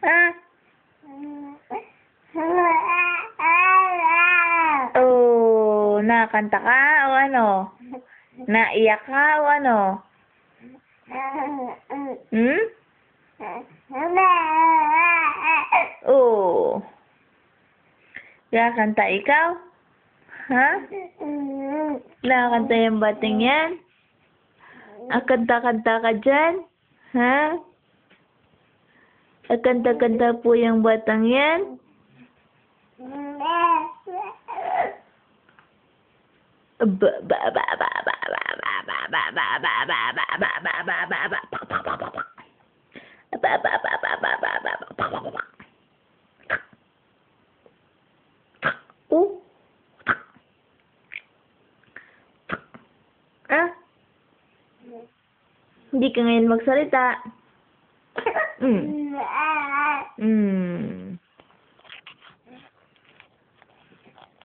Ha? Oh, nakanta ka o ano? Naiyak ka o ano? Hmm? Oh. Kakanta ikaw? Ha? Nakakanta yung bating yan? Kanta-kanta ka dyan? Ha? Kanta-kanta po yung batang yan? Oh. Ah? Hindi ka ngayon magsalita. Mm. Mm.